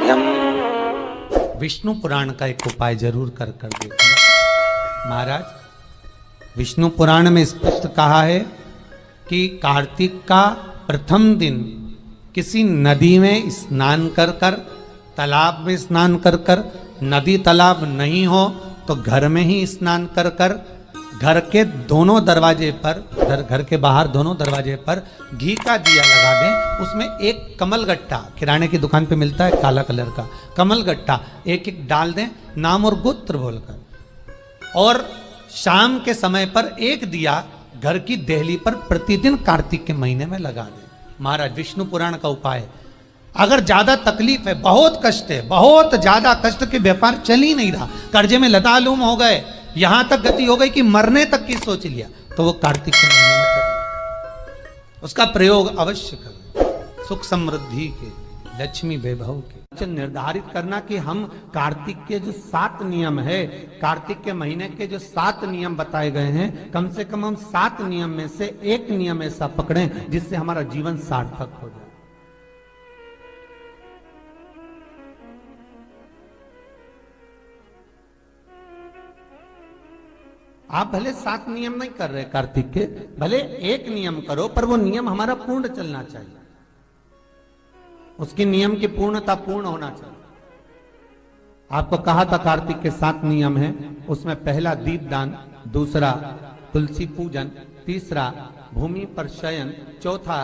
मध्यम। विष्णु पुराण का एक उपाय जरूर कर देखना महाराज। विष्णु पुराण में स्पष्ट कहा है कि कार्तिक का प्रथम दिन किसी नदी में स्नान कर कर, तालाब में स्नान कर कर, नदी तालाब नहीं हो तो घर में ही स्नान कर कर, घर के दोनों दरवाजे पर, घर के बाहर दोनों दरवाजे पर घी का दिया लगा दें। उसमें एक कमल गट्टा, किराने की दुकान पे मिलता है काला कलर का कमल गट्टा, एक एक डाल दें नाम और गोत्र बोलकर, और शाम के समय पर एक दिया घर की देहली पर प्रतिदिन कार्तिक के महीने में लगा दें। महाराज विष्णु पुराण का उपाय है। अगर ज्यादा तकलीफ है, बहुत कष्ट है, बहुत ज्यादा कष्ट के व्यापार चल ही नहीं रहा, कर्जे में लतालूम हो गए, यहां तक गति हो गई कि मरने तक की सोच लिया, तो वो कार्तिक के महीने में करें, उसका प्रयोग अवश्य करें। सुख समृद्धि के, लक्ष्मी वैभव के निर्धारित करना कि हम कार्तिक के जो 7 नियम है, कार्तिक के महीने के जो 7 नियम बताए गए हैं, कम से कम हम 7 नियम में से एक नियम ऐसा पकड़ें जिससे हमारा जीवन सार्थक हो जाए। आप भले 7 नियम नहीं कर रहे कार्तिक के, भले एक नियम करो, पर वो नियम हमारा पूर्ण चलना चाहिए, उसके नियम की पूर्णता पूर्ण होना चाहिए। आपको कहा था कार्तिक के 7 नियम हैं, उसमें पहला दीपदान, दूसरा तुलसी पूजन, तीसरा भूमि पर शयन, चौथा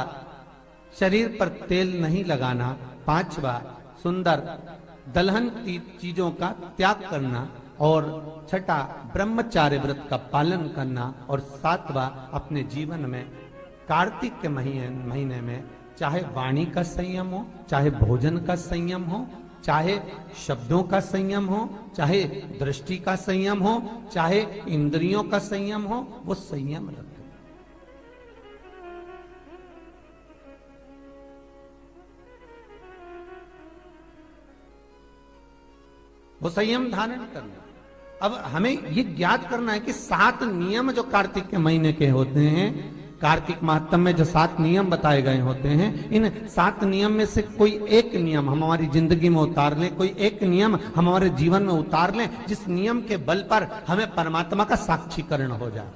शरीर पर तेल नहीं लगाना, पांचवा सुंदर दलहन की चीजों का त्याग करना, और छठा ब्रह्मचार्य व्रत का पालन करना, और सातवां अपने जीवन में कार्तिक के महीने में चाहे वाणी का संयम हो, चाहे भोजन का संयम हो, चाहे शब्दों का संयम हो, चाहे दृष्टि का संयम हो, चाहे इंद्रियों का संयम हो, वो संयम रखें। वो संयम धारण करना। अब हमें ये ज्ञात करना है कि 7 नियम जो कार्तिक के महीने के होते हैं, कार्तिक माहात्म्य में जो 7 नियम बताए गए होते हैं, इन 7 नियम में से कोई एक नियम हम हमारी जिंदगी में उतार लें, कोई एक नियम हम हमारे जीवन में उतार लें, जिस नियम के बल पर हमें परमात्मा का साक्षीकरण हो जाए।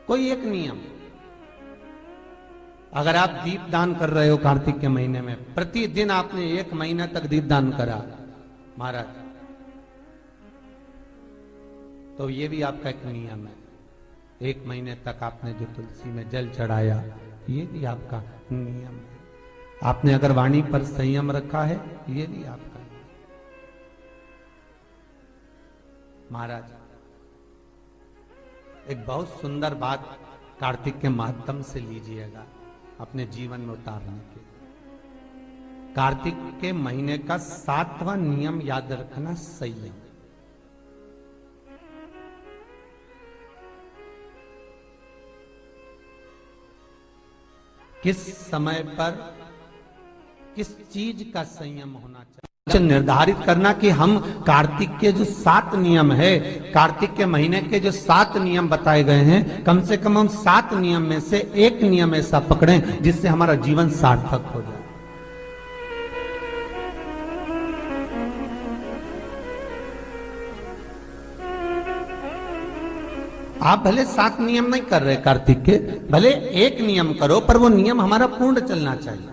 कोई एक नियम। अगर आप दीप दान कर रहे हो कार्तिक के महीने में, प्रतिदिन आपने 1 महीना तक दीप दान करा महाराज, तो ये भी आपका एक नियम है। 1 महीने तक आपने जो तुलसी में जल चढ़ाया, ये भी आपका नियम है। आपने अगर वाणी पर संयम रखा है, ये भी आपका महाराज। एक बहुत सुंदर बात कार्तिक के माध्यम से लीजिएगा अपने जीवन में उतारने के। कार्तिक के महीने का 7वां नियम याद रखना, संयम। किस समय पर किस चीज का संयम होना चाहिए, निर्धारित करना कि हम कार्तिक के जो 7 नियम है, कार्तिक के महीने के जो 7 नियम बताए गए हैं, कम से कम हम 7 नियम में से एक नियम ऐसा पकड़ें जिससे हमारा जीवन सार्थक हो जाए। आप भले 7 नियम नहीं कर रहे कार्तिक के, भले एक नियम करो, पर वो नियम हमारा पूर्ण चलना चाहिए,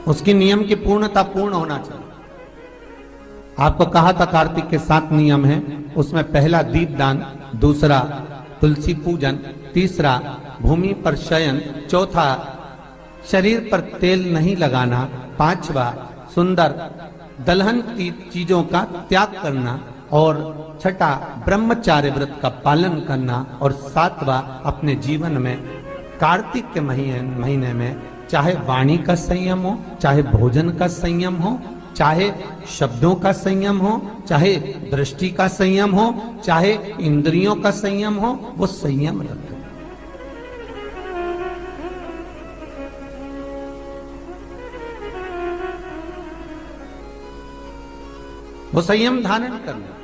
उसकी नियम की पूर्णता पूर्ण होना चाहिए। आपको कहा था कार्तिक के 7 नियम हैं, उसमें पहला दीपदान, दूसरा तुलसी पूजन, तीसरा भूमि पर शयन, चौथा शरीर पर तेल नहीं लगाना, पांचवा सुंदर दलहन की चीजों का त्याग करना, और छठा ब्रह्मचार्य व्रत का पालन करना, और सातवां अपने जीवन में कार्तिक के महीने में चाहे वाणी का संयम हो, चाहे भोजन का संयम हो, चाहे शब्दों का संयम हो, चाहे दृष्टि का संयम हो, चाहे इंद्रियों का संयम हो, वो संयम रखें। वो संयम धारण करना।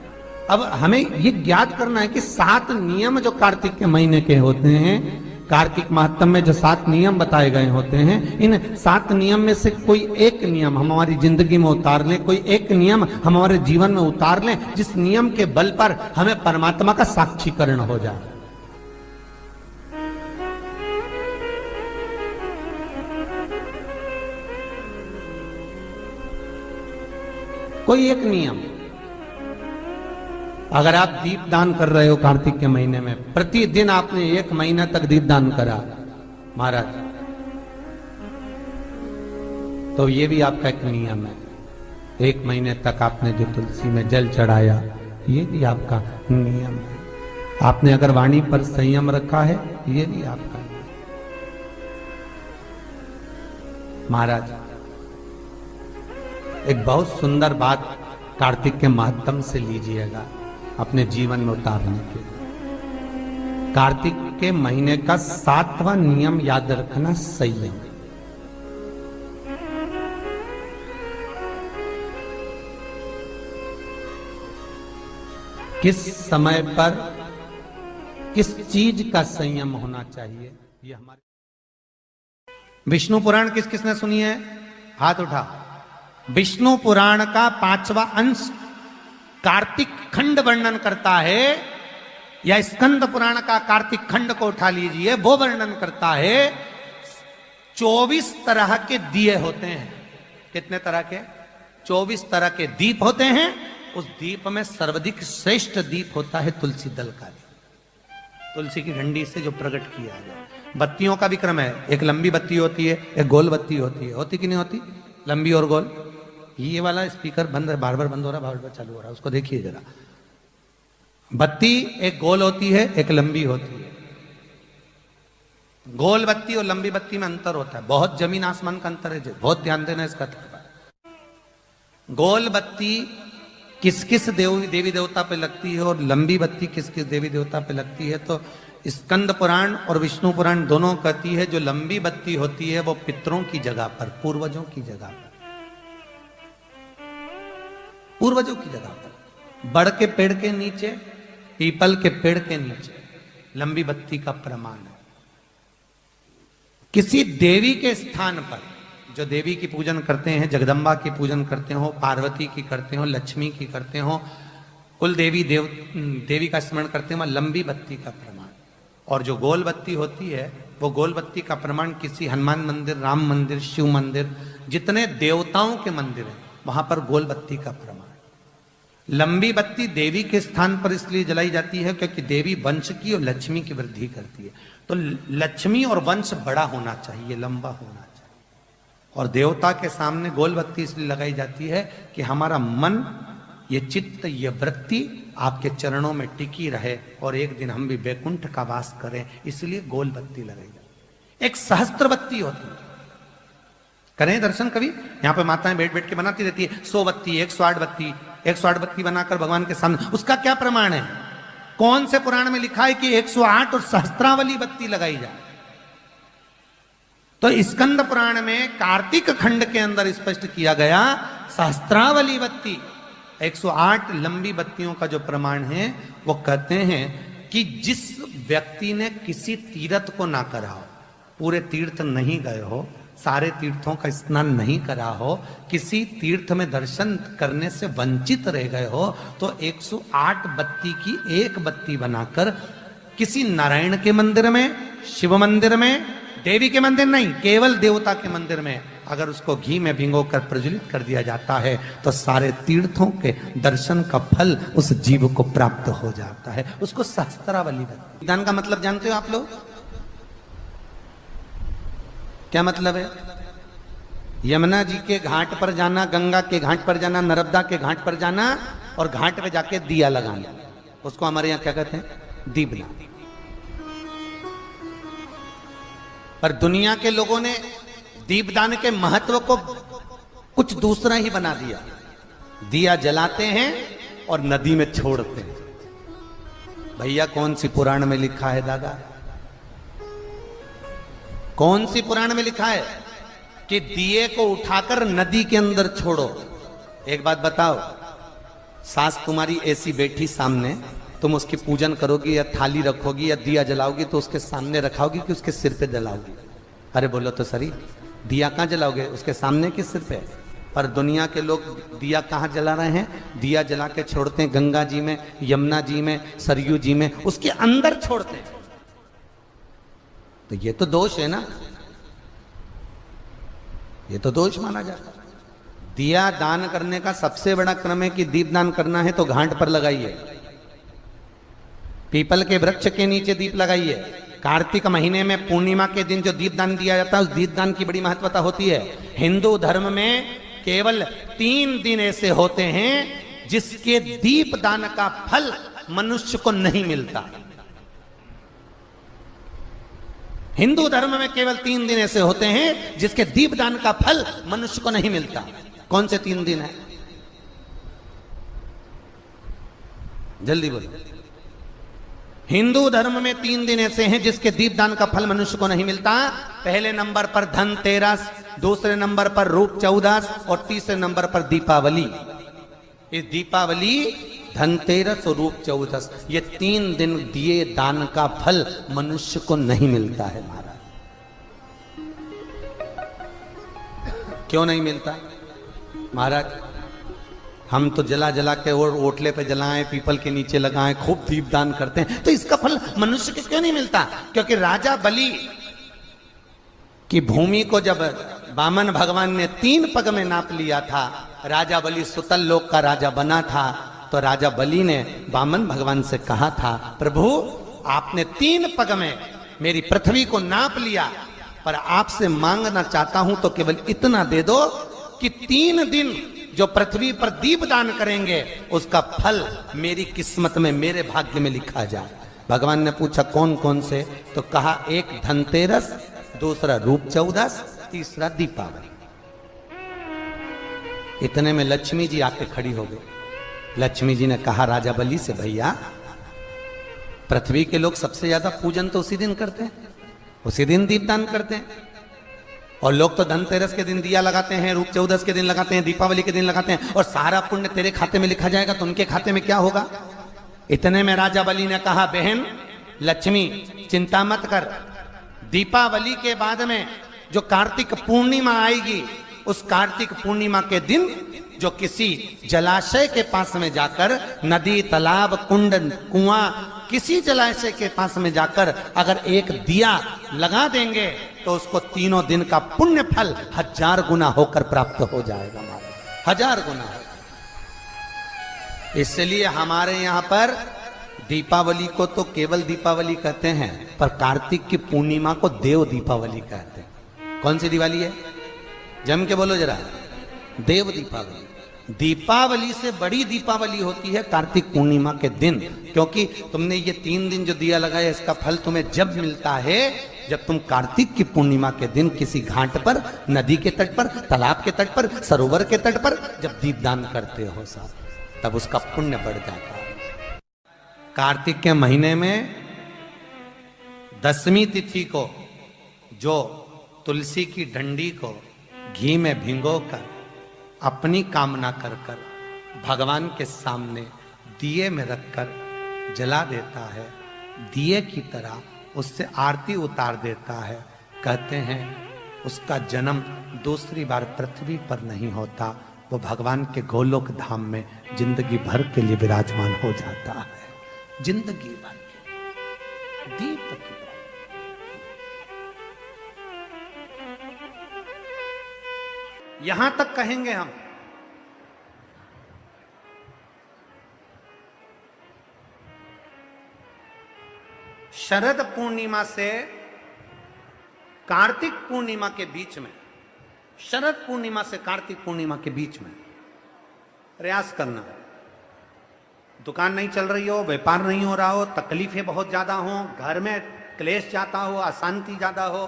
अब हमें ये ज्ञात करना है कि 7 नियम जो कार्तिक के महीने के होते हैं, कार्तिक महात्म में जो 7 नियम बताए गए होते हैं, इन 7 नियम में से कोई एक नियम हम हमारी जिंदगी में उतार लें, कोई एक नियम हम हमारे जीवन में उतार लें, जिस नियम के बल पर हमें परमात्मा का साक्षीकरण हो जाए। कोई एक नियम, अगर आप दीप दान कर रहे हो कार्तिक के महीने में, प्रतिदिन आपने 1 महीना तक दीप दान करा महाराज, तो ये भी आपका एक नियम है। 1 महीने तक आपने जो तुलसी में जल चढ़ाया, ये भी आपका नियम है। आपने अगर वाणी पर संयम रखा है, ये भी आपका नियम। महाराज एक बहुत सुंदर बात कार्तिक के माध्यम से लीजिएगा अपने जीवन में उतारने के लिए। कार्तिक के महीने का 7वां नियम याद रखना, संयम। किस समय पर किस चीज का संयम होना चाहिए, ये हमारे विष्णु पुराण किस किसने सुनी है? हाथ उठा। विष्णु पुराण का 5वां अंश कार्तिक खंड वर्णन करता है, या स्कंद पुराण का कार्तिक खंड को उठा लीजिए, वो वर्णन करता है 24 तरह के दिए होते हैं। कितने तरह के? 24 तरह के दीप होते हैं। उस दीप में सर्वाधिक श्रेष्ठ दीप होता है तुलसी दल का दीप, तुलसी की डंडी से जो प्रकट किया जाए। बत्तियों का भी क्रम है, एक लंबी बत्ती होती है, एक गोल बत्ती होती है। होती कि नहीं होती? लंबी और गोल। ये वाला स्पीकर बंद है, बार बार बंद हो रहा, बार बार चालू हो रहा, उसको देखिए जरा। बत्ती एक गोल होती है, एक लंबी होती है। गोल बत्ती और लंबी बत्ती में अंतर होता है, बहुत जमीन आसमान का अंतर है, बहुत ध्यान देना इसका। गोल बत्ती किस किस देवी देवता पे लगती है और लंबी बत्ती किस किस देवी देवता पे लगती है, तो स्कंद पुराण और विष्णु पुराण दोनों कहती है जो लंबी बत्ती होती है वो पितरों की जगह पर, पूर्वजों की जगह पर, पूर्वजों की जगह पर, बड़ के पेड़ के नीचे, पीपल के पेड़ के नीचे लंबी बत्ती का प्रमाण है। किसी देवी के स्थान पर, जो देवी की पूजन करते हैं, जगदम्बा की पूजन करते हो, पार्वती की करते हो, लक्ष्मी की करते हो, कुल देवी का स्मरण करते हो, लंबी बत्ती का प्रमाण। और जो गोल बत्ती होती है वो गोल बत्ती का प्रमाण किसी हनुमान मंदिर, राम मंदिर, शिव मंदिर, जितने देवताओं के मंदिर हैं वहां पर गोल बत्ती का प्रमाण। लंबी बत्ती देवी के स्थान पर इसलिए जलाई जाती है क्योंकि देवी वंश की और लक्ष्मी की वृद्धि करती है, तो लक्ष्मी और वंश बड़ा होना चाहिए, लंबा होना चाहिए। और देवता के सामने गोल बत्ती इसलिए लगाई जाती है कि हमारा मन, ये चित्त, ये वृत्ति आपके चरणों में टिकी रहे और एक दिन हम भी वैकुंठ का वास करें, इसलिए गोल बत्ती लगाई जाती है। एक सहस्त्र बत्ती होती है, करें दर्शन कभी? यहाँ पे माताएं बैठ बैठ के बनाती रहती है 100 बत्ती, 108 बत्ती, 108 बत्ती बनाकर भगवान के सामने, उसका क्या प्रमाण है? कौन से पुराण में लिखा है कि 108 और सहस्त्रावली बत्ती लगाई जाए? तो स्कंद पुराण में कार्तिक खंड के अंदर स्पष्ट किया गया, सहस्त्रावली बत्ती, 108 लंबी बत्तियों का जो प्रमाण है, वो कहते हैं कि जिस व्यक्ति ने किसी तीर्थ को ना करा हो, पूरे तीर्थ नहीं गए हो, सारे तीर्थों का स्नान नहीं करा हो, किसी तीर्थ में दर्शन करने से वंचित रह गए हो, तो 108 बत्ती की एक बत्ती बनाकर किसी नारायण के मंदिर में, शिव मंदिर में, देवी के मंदिर नहीं, केवल देवता के मंदिर में अगर उसको घी में भिगोकर प्रज्वलित कर दिया जाता है तो सारे तीर्थों के दर्शन का फल उस जीव को प्राप्त हो जाता है। उसको सहस्त्रावली बत्ती। दान का मतलब जानते हो आप लोग? क्या मतलब है? यमुना जी के घाट पर जाना, गंगा के घाट पर जाना, नर्मदा के घाट पर जाना और घाट पे जाके दिया लगाना, उसको हमारे यहाँ क्या कहते हैं? दीपदान। पर दुनिया के लोगों ने दीपदान के महत्व को कुछ दूसरा ही बना दिया। दिया जलाते हैं और नदी में छोड़ते हैं। भैया कौन सी पुराण में लिखा है दादा? कौन सी पुराण में लिखा है कि दिए को उठाकर नदी के अंदर छोड़ो? एक बात बताओ, सास तुम्हारी ऐसी बैठी सामने, तुम उसकी पूजन करोगी या थाली रखोगी या दिया जलाओगी तो उसके सामने रखाओगी कि उसके सिर पे जलाओगी? अरे बोलो तो सही, दिया कहाँ जलाओगे? उसके सामने कि सिर पे? पर दुनिया के लोग दिया कहाँ जला रहे हैं? दिया जला के छोड़ते हैं गंगा जी में, यमुना जी में, सरयू जी में, उसके अंदर छोड़ते हैं। तो ये तो दोष है ना, ये तो दोष माना जाता है। दिया दान करने का सबसे बड़ा क्रम है कि दीप दान करना है तो घाट पर लगाइए, पीपल के वृक्ष के नीचे दीप लगाइए। कार्तिक महीने में पूर्णिमा के दिन जो दीप दान दिया जाता है उस दीप दान की बड़ी महत्वता होती है। हिंदू धर्म में केवल 3 दिन ऐसे होते हैं जिसके दीप दान का फल मनुष्य को नहीं मिलता। हिंदू धर्म में केवल 3 दिन ऐसे होते हैं जिसके दीप दान का फल मनुष्य को नहीं मिलता। कौन से 3 दिन है? जल्दी बोलो। हिंदू धर्म में 3 दिन ऐसे हैं जिसके दीपदान का फल मनुष्य को नहीं मिलता। पहले नंबर पर धनतेरस, दूसरे नंबर पर रूप चौदस और तीसरे नंबर पर दीपावली। इस दीपावली, धनतेरस और रूप चौदस, ये 3 दिन दिए दान का फल मनुष्य को नहीं मिलता है महाराज। क्यों नहीं मिलता महाराज? हम तो जला जला के और ओटले पे जलाएं, पीपल के नीचे लगाएं, खूब दीपदान करते हैं, तो इसका फल मनुष्य को क्यों नहीं मिलता? क्योंकि राजा बलि की भूमि को जब वामन भगवान ने 3 पग में नाप लिया था, राजा बलि सुतल लोक का राजा बना था, तो राजा बलि ने वामन भगवान से कहा था, प्रभु आपने 3 पग में मेरी पृथ्वी को नाप लिया, पर आपसे मांगना चाहता हूं तो केवल इतना दे दो कि 3 दिन जो पृथ्वी पर दीप दान करेंगे उसका फल मेरी किस्मत में, मेरे भाग्य में लिखा जाए। भगवान ने पूछा कौन कौन से? तो कहा एक धनतेरस, दूसरा रूप चौदस, तीसरा दीपावली। इतने में लक्ष्मी जी आके खड़ी हो गई। लक्ष्मी जी ने कहा राजा बलि से, भैया पृथ्वी के लोग सबसे ज्यादा पूजन तो उसी दिन करते हैं, उसी दिन दीपदान करते हैं। और लोग तो धनतेरस के दिन दिया लगाते हैं, रूप चौदस के दिन लगाते हैं, दीपावली के दिन लगाते हैं, और सारा पुण्य तेरे खाते में लिखा जाएगा तो उनके खाते में क्या होगा? इतने में राजा बलि ने कहा, बहन लक्ष्मी चिंता मत कर, दीपावली के बाद में जो कार्तिक पूर्णिमा आएगी, उस कार्तिक पूर्णिमा के दिन जो किसी जलाशय के पास में जाकर, नदी, तालाब, कुंड, कुआं, किसी जलाशय के पास में जाकर अगर एक दिया लगा देंगे तो उसको 3 दिन का पुण्य फल 1000 गुना होकर प्राप्त हो जाएगा। 1000 गुना। इसलिए हमारे यहां पर दीपावली को तो केवल दीपावली कहते हैं, पर कार्तिक की पूर्णिमा को देव दीपावली कहते हैं। कौन सी दिवाली है? जम के बोलो जरा। देव दीपावली। दीपावली से बड़ी दीपावली होती है कार्तिक पूर्णिमा के दिन, क्योंकि तुमने ये 3 दिन जो दिया लगाया इसका फल तुम्हें जब मिलता है जब तुम कार्तिक की पूर्णिमा के दिन किसी घाट पर, नदी के तट पर, तालाब के तट पर, सरोवर के तट पर जब दीपदान करते हो साहब, तब उसका पुण्य बढ़ जाता है। कार्तिक के महीने में 10वीं तिथि को जो तुलसी की डंडी को घी में भिगोकर अपनी कामना कर कर भगवान के सामने दिए में रखकर जला देता है, दिए की तरह उससे आरती उतार देता है, कहते हैं उसका जन्म दूसरी बार पृथ्वी पर नहीं होता, वो भगवान के गोलोक धाम में जिंदगी भर के लिए विराजमान हो जाता है। जिंदगी भर के दीप की यहां तक कहेंगे हम, शरद पूर्णिमा से कार्तिक पूर्णिमा के बीच में, शरद पूर्णिमा से कार्तिक पूर्णिमा के बीच में प्रयास करना। दुकान नहीं चल रही हो, व्यापार नहीं हो रहा हो, तकलीफें बहुत ज्यादा हो, घर में क्लेश जाता हो, अशांति ज्यादा हो,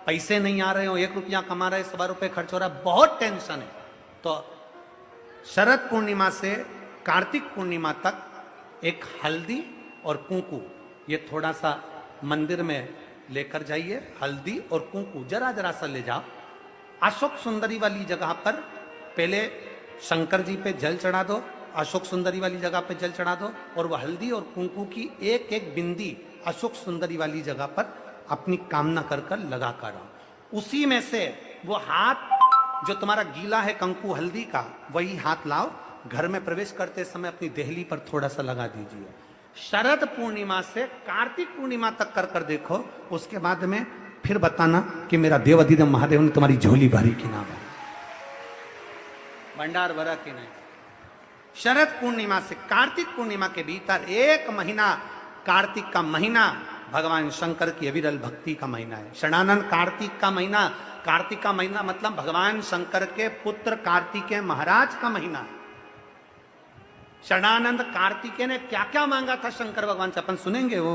पैसे नहीं आ रहे हो, 1 रुपया कमा रहे 1.25 रुपये खर्च हो रहा है, बहुत टेंशन है, तो शरद पूर्णिमा से कार्तिक पूर्णिमा तक एक हल्दी और कुंकू, ये थोड़ा सा मंदिर में लेकर जाइए, हल्दी और कुंकू जरा जरा सा ले जाओ। अशोक सुंदरी वाली जगह पर पहले शंकर जी पे जल चढ़ा दो अशोक सुंदरी वाली जगह पे जल चढ़ा दो और वह हल्दी और कुंकू की एक एक बिंदी अशोक सुंदरी वाली जगह पर अपनी कामना कर कर लगा कर आओ। उसी में से वो हाथ जो तुम्हारा गीला है कंकु हल्दी का, वही हाथ लाओ, घर में प्रवेश करते समय अपनी देहली पर थोड़ा सा लगा दीजिए। शरद पूर्णिमा से कार्तिक पूर्णिमा तक कर कर देखो, उसके बाद में फिर बताना कि मेरा देवाधिदेव महादेव ने तुम्हारी झोली भरी कि ना भरी, भंडार भरा कि नहीं। शरद पूर्णिमा से कार्तिक पूर्णिमा के भीतर एक महीना, कार्तिक का महीना भगवान शंकर की अविरल भक्ति का महीना है। षडानंद कार्तिक का महीना, कार्तिक का महीना मतलब भगवान शंकर के पुत्र कार्तिकेय महाराज का महीना है। षडानंद कार्तिकेय ने क्या क्या मांगा था शंकर भगवान से, अपन सुनेंगे। वो